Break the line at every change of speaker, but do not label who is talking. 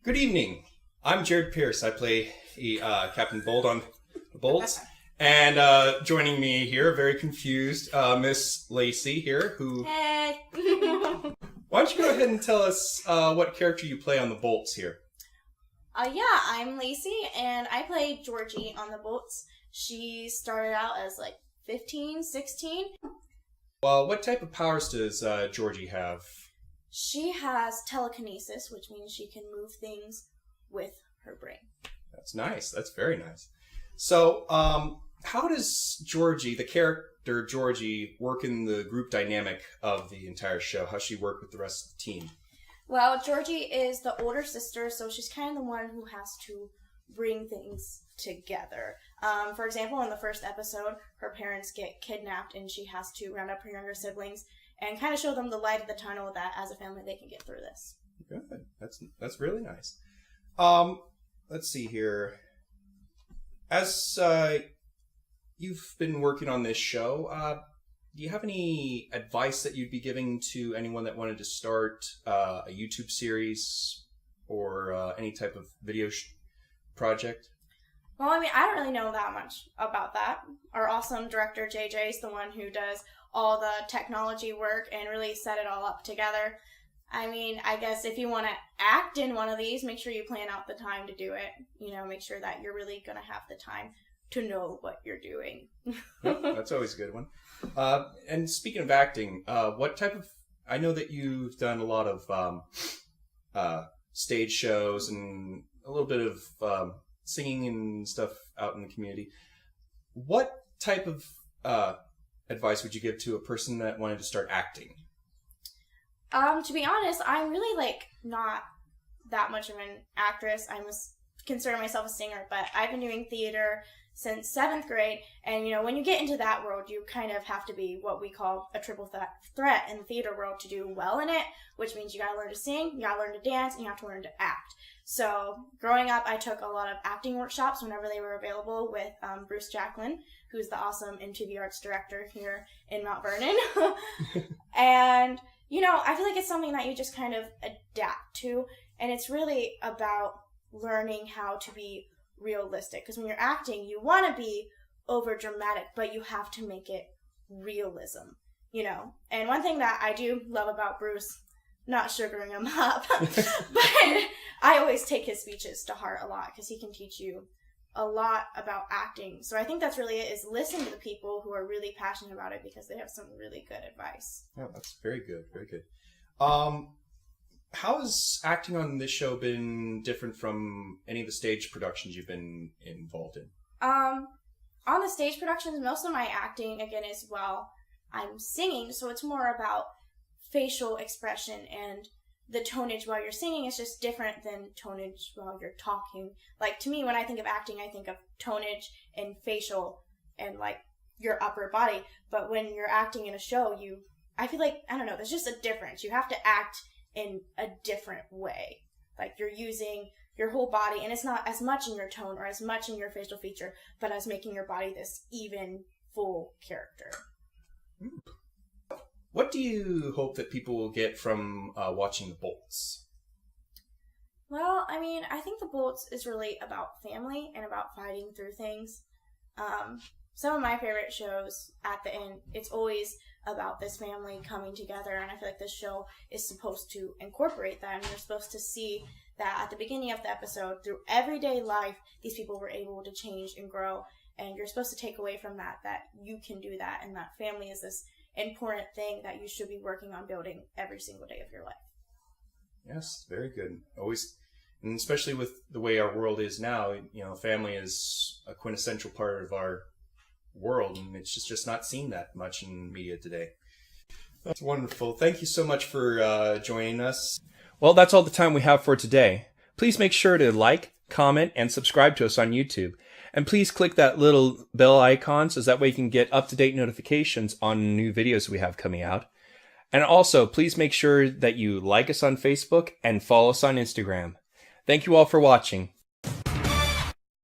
Good evening. I'm Jared Pierce. I play Captain Bolt on the Bolts. And joining me here, very confused, Miss Lacey here, who...
Hey!
Why don't you go ahead and tell us what character you play on the Bolts here?
Yeah, I'm Lacey, and I play Georgie on the Bolts. She started out as like 15, 16.
Well, what type of powers does Georgie have?
She has telekinesis, which means she can move things with her brain.
That's nice. That's very nice. So, how does Georgie, the character Georgie, work in the group dynamic of the entire show? How does she work with the rest of the team?
Well, Georgie is the older sister, so she's kind of the one who has to bring things together. For example, in the first episode, her parents get kidnapped and she has to round up her younger siblings and kind of show them the light of the tunnel that as a family they can get through this.
Good. That's really nice. Let's see here. As you've been working on this show, do you have any advice that you'd be giving to anyone that wanted to start a YouTube series or any type of video project?
Well, I mean, I don't really know that much about that. Our awesome director, JJ, is the one who does all the technology work and really set it all up together. I mean, I guess if you want to act in one of these, make sure you plan out the time to do it. You know, make sure that you're really going to have the time to know what you're doing.
Yep, that's always a good one. And speaking of acting, what type of... I know that you've done a lot of stage shows and a little bit of singing and stuff out in the community. What type of advice would you give to a person that wanted to start acting?
To be honest, I'm really, not that much of an actress. I must consider myself a singer, but I've been doing theater since 7th grade, and, when you get into that world, you kind of have to be what we call a triple threat in the theater world to do well in it, which means you gotta learn to sing, you gotta learn to dance, and you have to learn to act. So, growing up, I took a lot of acting workshops whenever they were available with Bruce Jacklin, who's the awesome Into the Arts director here in Mount Vernon. And, I feel like it's something that you just kind of adapt to, and it's really about learning how to be realistic. Because when you're acting, you want to be over dramatic, but you have to make it realism, And one thing that I do love about Bruce, not sugaring him up, but I always take his speeches to heart a lot because he can teach you a lot about acting. So I think that's really it, is listen to the people who are really passionate about it because they have some really good advice.
Oh, that's very good. Very good. How has acting on this show been different from any of the stage productions you've been involved in?
On the stage productions, most of my acting, again, is, I'm singing, so it's more about facial expression, and the tonnage while you're singing is just different than tonnage while you're talking. Like, to me, when I think of acting, I think of tonnage and facial and, your upper body. But when you're acting in a show, I feel like, I don't know, there's just a difference. You have to act in a different way. Like, you're using your whole body, and it's not as much in your tone or as much in your facial feature, but as making your body this even, full character.
What do you hope that people will get from watching the Bolts?
Well, I mean, I think the Bolts is really about family and about fighting through things. Some of my favorite shows, at the end, it's always about this family coming together, and I feel like this show is supposed to incorporate that, and you're supposed to see that at the beginning of the episode, through everyday life, these people were able to change and grow, and you're supposed to take away from that you can do that, and that family is this important thing that you should be working on building every single day of your life.
Yes, very good. Always, and especially with the way our world is now, family is a quintessential part of our world, and it's just not seen that much in media today. That's wonderful. Thank you so much for joining us. Well, that's all the time we have for today. Please make sure to like, comment, and subscribe to us on YouTube. And please click that little bell icon so that way you can get up-to-date notifications on new videos we have coming out. And also, please make sure that you like us on Facebook and follow us on Instagram. Thank you all for watching.